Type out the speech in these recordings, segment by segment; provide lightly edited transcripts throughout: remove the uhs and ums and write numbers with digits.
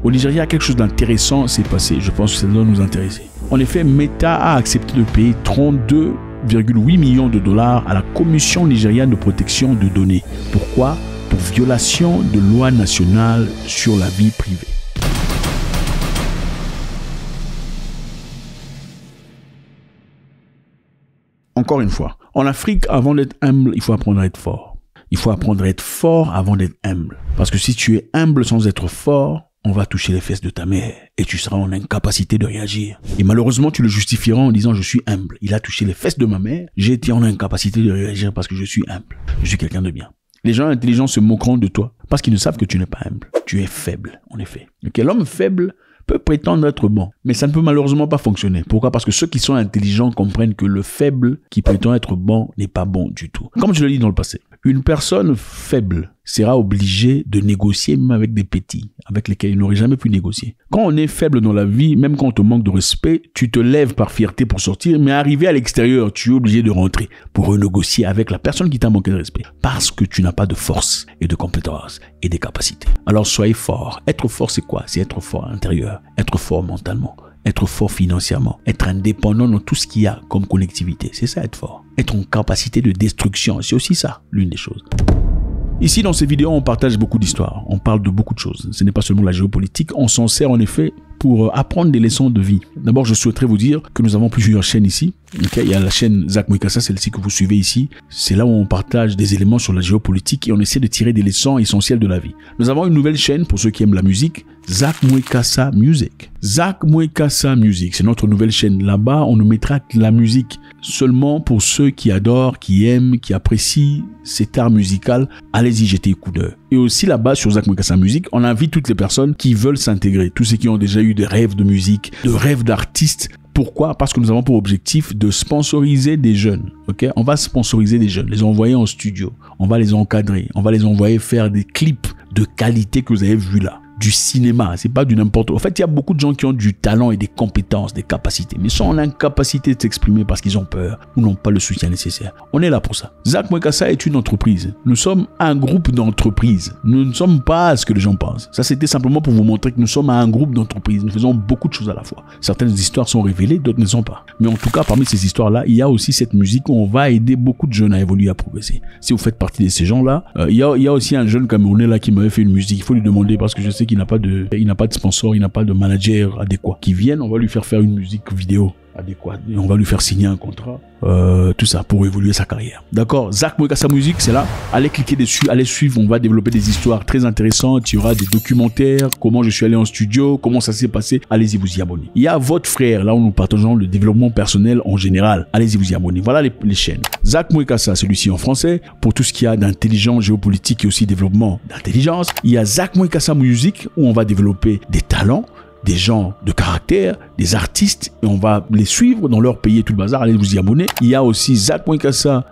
Au Nigeria, quelque chose d'intéressant s'est passé. Je pense que ça doit nous intéresser. En effet, Meta a accepté de payer 32,8 millions de dollars à la Commission nigériane de protection de données. Pourquoi? Pour violation de loi nationale sur la vie privée. Encore une fois, en Afrique, avant d'être humble, il faut apprendre à être fort. Il faut apprendre à être fort avant d'être humble. Parce que si tu es humble sans être fort, on va toucher les fesses de ta mère et tu seras en incapacité de réagir. Et malheureusement, tu le justifieras en disant « je suis humble ». Il a touché les fesses de ma mère, j'ai été en incapacité de réagir parce que je suis humble. Je suis quelqu'un de bien. Les gens intelligents se moqueront de toi parce qu'ils ne savent que tu n'es pas humble. Tu es faible, en effet. Okay, l'homme faible peut prétendre être bon, mais ça ne peut malheureusement pas fonctionner. Pourquoi? Parce que ceux qui sont intelligents comprennent que le faible qui prétend être bon n'est pas bon du tout. Comme je l'ai dit dans le passé, une personne faible sera obligée de négocier même avec des petits, avec lesquels il n'aurait jamais pu négocier. Quand on est faible dans la vie, même quand on te manque de respect, tu te lèves par fierté pour sortir, mais arrivé à l'extérieur, tu es obligé de rentrer pour renégocier avec la personne qui t'a manqué de respect. Parce que tu n'as pas de force et de compétences et de capacités. Alors soyez fort. Être fort, c'est quoi? C'est être fort à l'intérieur, être fort mentalement, être fort financièrement, être indépendant dans tout ce qu'il y a comme collectivité. C'est ça être fort. Être en capacité de destruction, c'est aussi ça, l'une des choses. Ici, dans ces vidéos, on partage beaucoup d'histoires. On parle de beaucoup de choses. Ce n'est pas seulement la géopolitique. On s'en sert en effet pour apprendre des leçons de vie. D'abord, je souhaiterais vous dire que nous avons plusieurs chaînes ici. Okay, il y a la chaîne Zach Mwekassa, celle-ci que vous suivez ici. C'est là où on partage des éléments sur la géopolitique et on essaie de tirer des leçons essentielles de la vie. Nous avons une nouvelle chaîne pour ceux qui aiment la musique, Zach Mwekassa Music. Zach Mwekassa Music, c'est notre nouvelle chaîne. Là-bas, on ne mettra que la musique seulement pour ceux qui adorent, qui aiment, qui apprécient cet art musical. Allez-y, jetez un coup d'œil. Et aussi là-bas, sur Zach Mwekassa Music, on invite toutes les personnes qui veulent s'intégrer. Tous ceux qui ont déjà eu des rêves de musique, de rêves d'artistes. Pourquoi? Parce que nous avons pour objectif de sponsoriser des jeunes. Ok? On va sponsoriser des jeunes, les envoyer en studio. On va les encadrer. On va les envoyer faire des clips de qualité que vous avez vus là. Du cinéma, c'est pas du n'importe quoi. En fait, il y a beaucoup de gens qui ont du talent et des compétences, des capacités, mais sont en incapacité de s'exprimer parce qu'ils ont peur ou n'ont pas le soutien nécessaire. On est là pour ça. Zach Mwekassa est une entreprise. Nous sommes un groupe d'entreprises. Nous ne sommes pas ce que les gens pensent. Ça, c'était simplement pour vous montrer que nous sommes un groupe d'entreprises. Nous faisons beaucoup de choses à la fois. Certaines histoires sont révélées, d'autres ne sont pas. Mais en tout cas, parmi ces histoires-là, il y a aussi cette musique où on va aider beaucoup de jeunes à évoluer, à progresser. Si vous faites partie de ces gens-là, il y a aussi un jeune Camerounais là qui m'avait fait une musique. Il faut lui demander parce que je sais qu'il n'a pas de sponsor, il n'a pas de manager adéquat. Qui vienne, on va lui faire une musique vidéo adéquate. Et on va lui faire signer un contrat. Tout ça pour évoluer sa carrière. D'accord? Zach Mwekassa Music, c'est là. Allez cliquer dessus, allez suivre. On va développer des histoires très intéressantes. Il y aura des documentaires. Comment je suis allé en studio, comment ça s'est passé. Allez-y vous y abonner. Il y a votre frère, là où nous partageons le développement personnel en général. Allez-y vous y abonner. Voilà les chaînes. Zach Mwekassa, celui-ci en français, pour tout ce qu'il y a d'intelligence géopolitique et aussi développement d'intelligence. Il y a Zach Mwekassa Music où on va développer des talents, des gens de caractère, des artistes, et on va les suivre dans leur pays et tout le bazar. Allez vous y abonner. Il y a aussi Zach Mwekassa,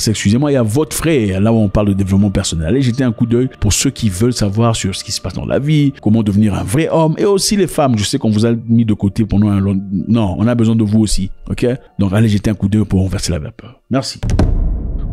excusez-moi, il y a votre frère, là où on parle de développement personnel. Allez jeter un coup d'œil pour ceux qui veulent savoir sur ce qui se passe dans la vie, comment devenir un vrai homme, et aussi les femmes. Je sais qu'on vous a mis de côté pendant un long... Non, on a besoin de vous aussi, ok? Donc allez jeter un coup d'œil pour renverser la vapeur. Merci.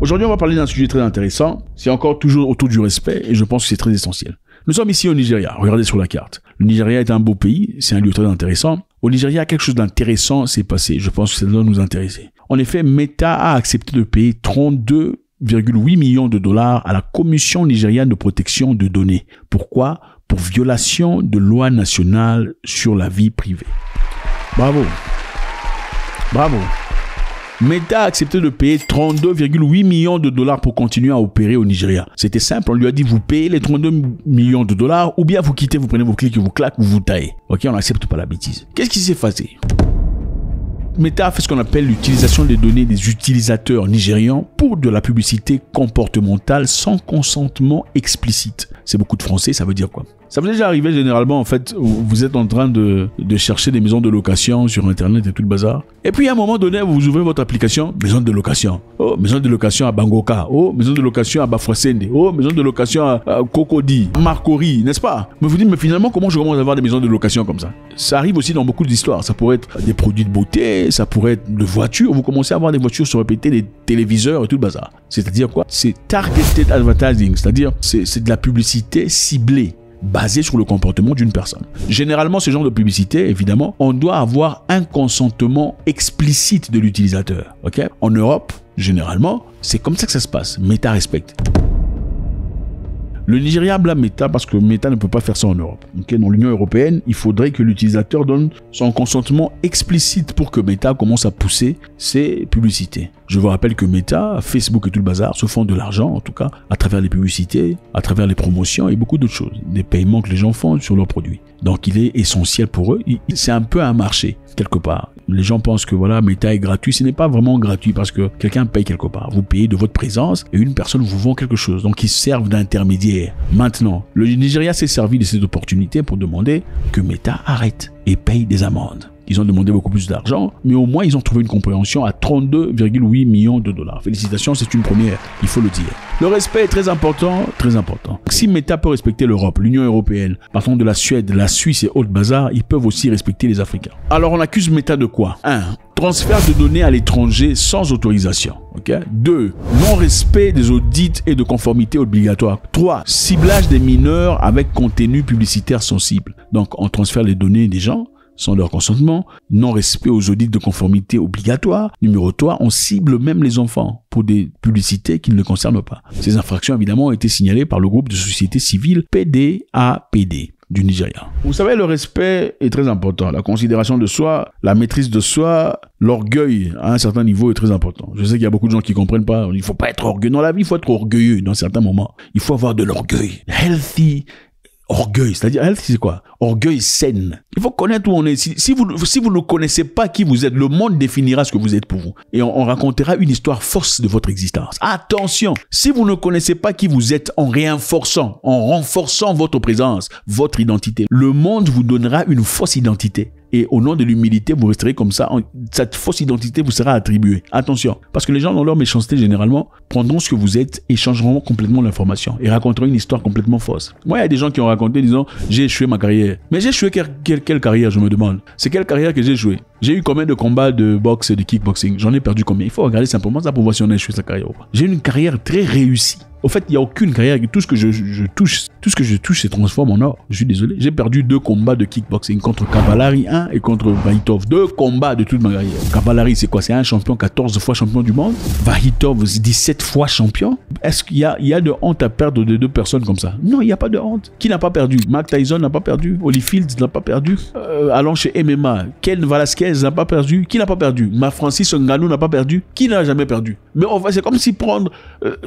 Aujourd'hui, on va parler d'un sujet très intéressant. C'est encore toujours autour du respect, et je pense que c'est très essentiel. Nous sommes ici au Nigeria. Regardez sur la carte. Le Nigeria est un beau pays. C'est un lieu très intéressant. Au Nigeria, quelque chose d'intéressant s'est passé. Je pense que ça doit nous intéresser. En effet, Meta a accepté de payer 32,8 millions de dollars à la Commission nigériane de protection de données. Pourquoi? Pour violation de loi nationale sur la vie privée. Bravo. Bravo. Meta a accepté de payer 32,8 millions de dollars pour continuer à opérer au Nigeria. C'était simple, on lui a dit vous payez les 32 millions de dollars ou bien vous quittez, vous prenez vos clics, vous claquez, vous taillez. Ok, on n'accepte pas la bêtise. Qu'est-ce qui s'est passé? Meta a fait ce qu'on appelle l'utilisation des données des utilisateurs nigérians pour de la publicité comportementale sans consentement explicite. C'est beaucoup de français, ça veut dire quoi? Ça vous est déjà arrivé généralement, en fait, vous êtes en train de chercher des maisons de location sur Internet et tout le bazar. Et puis à un moment donné, vous ouvrez votre application, maison de location. Oh, maison de location à Bangoka. Oh, maison de location à Bafouassende. Oh, maison de location à Cocody, Marcory, n'est-ce pas? Mais vous dites, mais finalement, comment je commence à avoir des maisons de location comme ça? Ça arrive aussi dans beaucoup d'histoires. Ça pourrait être des produits de beauté, ça pourrait être de voitures. Vous commencez à avoir des voitures sur répétées, des téléviseurs et tout le bazar. C'est-à-dire quoi? C'est targeted advertising, c'est-à-dire c'est de la publicité ciblée. basée sur le comportement d'une personne. Généralement, ce genre de publicité, évidemment, on doit avoir un consentement explicite de l'utilisateur. Okay? En Europe, généralement, c'est comme ça que ça se passe. Meta respecte. Le Nigeria blâme Meta parce que Meta ne peut pas faire ça en Europe. Okay? Dans l'Union européenne, il faudrait que l'utilisateur donne son consentement explicite pour que Meta commence à pousser ses publicités. Je vous rappelle que Meta, Facebook et tout le bazar se font de l'argent, en tout cas, à travers les publicités, à travers les promotions et beaucoup d'autres choses. Des paiements que les gens font sur leurs produits. Donc, il est essentiel pour eux. C'est un peu un marché, quelque part. Les gens pensent que voilà, Meta est gratuit. Ce n'est pas vraiment gratuit parce que quelqu'un paye quelque part. Vous payez de votre présence et une personne vous vend quelque chose. Donc, ils servent d'intermédiaire. Maintenant, le Nigeria s'est servi de cette opportunité pour demander que Meta arrête et paye des amendes. Ils ont demandé beaucoup plus d'argent, mais au moins ils ont trouvé une compréhension à 32,8 millions de dollars. Félicitations, c'est une première, il faut le dire. Le respect est très important, très important. Si Meta peut respecter l'Europe, l'Union européenne, partant de la Suède, la Suisse et autres bazar, ils peuvent aussi respecter les Africains. Alors on accuse Meta de quoi? 1. Transfert de données à l'étranger sans autorisation. Okay? 2. Non-respect des audits et de conformité obligatoires. 3. Ciblage des mineurs avec contenu publicitaire sensible. Donc on transfère les données des gens sans leur consentement, non-respect aux audits de conformité obligatoires. Numéro 3, on cible même les enfants pour des publicités qui ne les concernent pas. Ces infractions, évidemment, ont été signalées par le groupe de société civile PDAPD du Nigeria. Vous savez, le respect est très important. La considération de soi, la maîtrise de soi, l'orgueil à un certain niveau est très important. Je sais qu'il y a beaucoup de gens qui ne comprennent pas. Il ne faut pas être orgueilleux. Dans la vie, il faut être orgueilleux dans certains moments. Il faut avoir de l'orgueil. Healthy orgueil, c'est-à-dire healthy, c'est quoi? Orgueil sain. Il faut connaître où on est. Si vous ne connaissez pas qui vous êtes, le monde définira ce que vous êtes pour vous. Et on racontera une histoire fausse de votre existence. Attention, si vous ne connaissez pas qui vous êtes en renforçant votre présence, votre identité, le monde vous donnera une fausse identité. Et au nom de l'humilité, vous resterez comme ça. Cette fausse identité vous sera attribuée. Attention, parce que les gens, dans leur méchanceté, généralement, prendront ce que vous êtes et changeront complètement l'information et raconteront une histoire complètement fausse. Moi, il y a des gens qui ont raconté, disant, j'ai échoué ma carrière. Mais j'ai échoué quelle carrière, je me demande. C'est quelle carrière que j'ai échoué? J'ai eu combien de combats de boxe et de kickboxing? J'en ai perdu combien? Il faut regarder simplement ça pour voir si on a échoué sa carrière ou pas. J'ai une carrière très réussie. Au fait, il n'y a aucune carrière. Tout ce que je touche se transforme en or. Je suis désolé. J'ai perdu 2 combats de kickboxing contre Cavallari 1 et contre Vahitov. 2 combats de toute ma carrière. Cavallari, c'est quoi? C'est un champion 14 fois champion du monde. Vahitov, 17 fois champion. Est-ce qu'il y a de honte à perdre de 2 personnes comme ça? Non, il n'y a pas de honte. Qui n'a pas perdu? Mike Tyson n'a pas perdu. Holyfield n'a pas perdu. Allons chez MMA. Ken Velasquez n'a pas perdu. Qui n'a pas perdu? Francis Ngannou n'a pas perdu. Qui n'a jamais perdu? Mais c'est comme si prendre...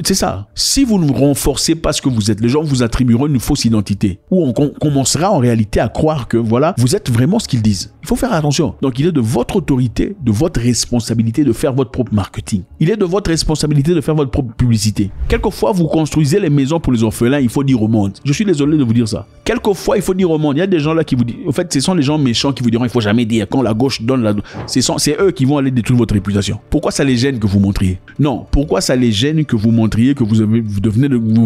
c'est ça. Si vous ne renforcez pas ce que vous êtes, les gens vous attribueront une fausse identité. Ou on commencera en réalité à croire que voilà, vous êtes vraiment ce qu'ils disent. Il faut faire attention. Donc il est de votre autorité, de votre responsabilité de faire votre propre marketing. Il est de votre responsabilité de faire votre propre publicité. Quelquefois, vous construisez les maisons pour les orphelins, il faut dire au monde. Je suis désolé de vous dire ça. Quelquefois, il faut dire au monde. Il y a des gens là qui vous disent, en fait, ce sont les gens méchants qui vous diront, il faut jamais dire. Quand la gauche donne c'est eux qui vont aller détruire votre réputation. Pourquoi ça les gêne que vous montriez? Non. Pourquoi ça les gêne que vous montriez que vous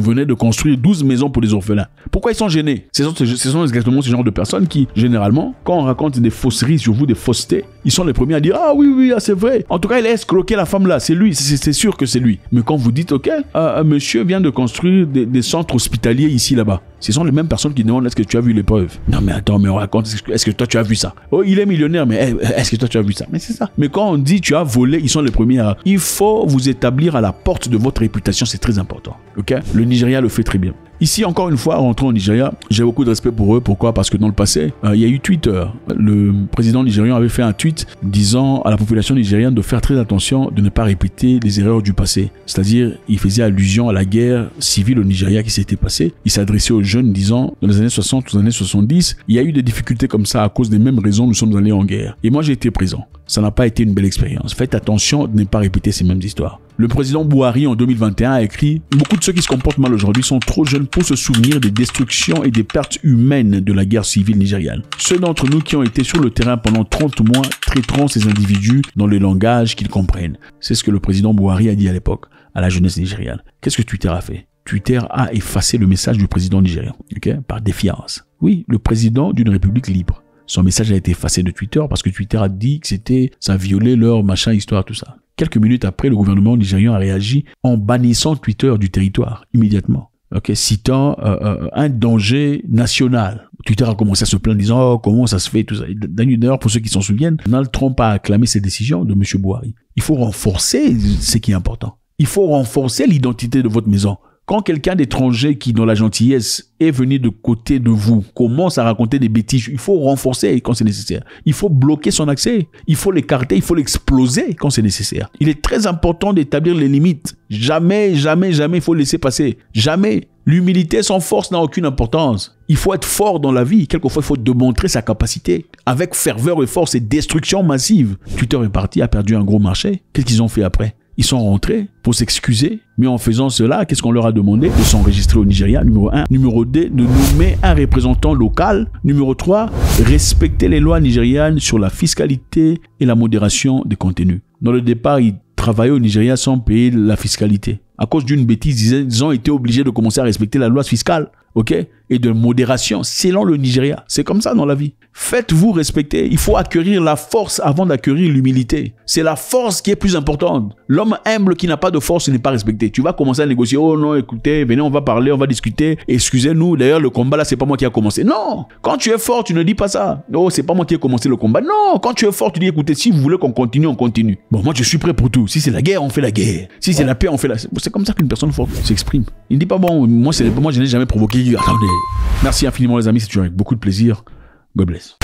venez de construire 12 maisons pour les orphelins? Pourquoi ils sont gênés? Ce sont exactement ce genre de personnes qui, généralement, quand on raconte des fausseries sur vous, des faussetés, ils sont les premiers à dire, ah oui, c'est vrai. En tout cas, il a escroqué la femme là. C'est lui, c'est sûr que c'est lui. Mais quand vous dites, ok, monsieur vient de construire des centres hospitaliers ici, là-bas. Ce sont les mêmes personnes qui demandent, est-ce que tu as vu les preuves? Non, mais attends, mais on raconte, est-ce que toi tu as vu ça? Oh, il est millionnaire, mais est-ce que toi tu as vu ça? Mais c'est ça. Mais quand on dit tu as volé, ils sont les premiers à... Il faut vous établir à la porte de votre réputation, c'est très important. Ok? Le Nigeria le fait très bien. Ici, encore une fois, rentrons au Nigeria, j'ai beaucoup de respect pour eux. Pourquoi? Parce que dans le passé, il y a eu Twitter. Le président nigérian avait fait un tweet disant à la population nigérienne de faire très attention, de ne pas répéter les erreurs du passé. C'est-à-dire, il faisait allusion à la guerre civile au Nigeria qui s'était passée. Il s'adressait aux jeunes disant, dans les années 60, aux années 70, il y a eu des difficultés comme ça à cause des mêmes raisons, nous sommes allés en guerre. Et moi, j'ai été présent. Ça n'a pas été une belle expérience. Faites attention de ne pas répéter ces mêmes histoires. Le président Buhari, en 2021, a écrit « Beaucoup de ceux qui se comportent mal aujourd'hui sont trop jeunes pour se souvenir des destructions et des pertes humaines de la guerre civile nigériane. Ceux d'entre nous qui ont été sur le terrain pendant 30 mois traiteront ces individus dans le langage qu'ils comprennent. » C'est ce que le président Buhari a dit à l'époque à la jeunesse nigériane. Qu'est-ce que Twitter a fait? Twitter a effacé le message du président nigérian, par défiance. Oui, le président d'une république libre. Son message a été effacé de Twitter parce que Twitter a dit que ça violait leur machin, histoire, tout ça. Quelques minutes après, le gouvernement nigérian a réagi en bannissant Twitter du territoire, immédiatement. ok, citant un danger national. Twitter a commencé à se plaindre, disant, oh, comment ça se fait, tout ça. D'ailleurs, pour ceux qui s'en souviennent, Donald Trump a acclamé ces décisions de M. Buhari. Il faut renforcer ce qui est important. Il faut renforcer l'identité de votre maison. Quand quelqu'un d'étranger qui, dans la gentillesse, est venu de côté de vous, commence à raconter des bêtises, il faut renforcer quand c'est nécessaire. Il faut bloquer son accès. Il faut l'écarter, il faut l'exploser quand c'est nécessaire. Il est très important d'établir les limites. Jamais, jamais, jamais il faut laisser passer. Jamais. L'humilité sans force n'a aucune importance. Il faut être fort dans la vie. Quelquefois, il faut démontrer sa capacité. Avec ferveur et force et destruction massive. Twitter est parti, a perdu un gros marché. Qu'est-ce qu'ils ont fait après? Ils sont rentrés pour s'excuser, mais en faisant cela, qu'est-ce qu'on leur a demandé? De s'enregistrer au Nigeria, numéro 1. Numéro 2, de nommer un représentant local. Numéro 3, respecter les lois nigérianes sur la fiscalité et la modération des contenus. Dans le départ, ils travaillaient au Nigeria sans payer la fiscalité. À cause d'une bêtise, ils ont été obligés de commencer à respecter la loi fiscale, ok, et de modération, selon le Nigeria. C'est comme ça dans la vie. Faites-vous respecter. Il faut acquérir la force avant d'acquérir l'humilité. C'est la force qui est plus importante. L'homme humble qui n'a pas de force n'est pas respecté. Tu vas commencer à négocier. Oh non, écoutez, venez, on va parler, on va discuter. Excusez-nous, d'ailleurs, le combat là, c'est pas moi qui a commencé. Non, quand tu es fort, tu ne dis pas ça. Oh, c'est pas moi qui ai commencé le combat. Non, quand tu es fort, tu dis, écoutez, si vous voulez qu'on continue, on continue. Bon, moi, je suis prêt pour tout. Si c'est la guerre, on fait la guerre. Si c'est la paix, on fait la... C'est comme ça qu'une personne forte s'exprime. Il ne dit pas, bon, moi, je n'ai jamais provoqué. Attendez. Merci infiniment, les amis. C'est toujours avec beaucoup de plaisir. God bless.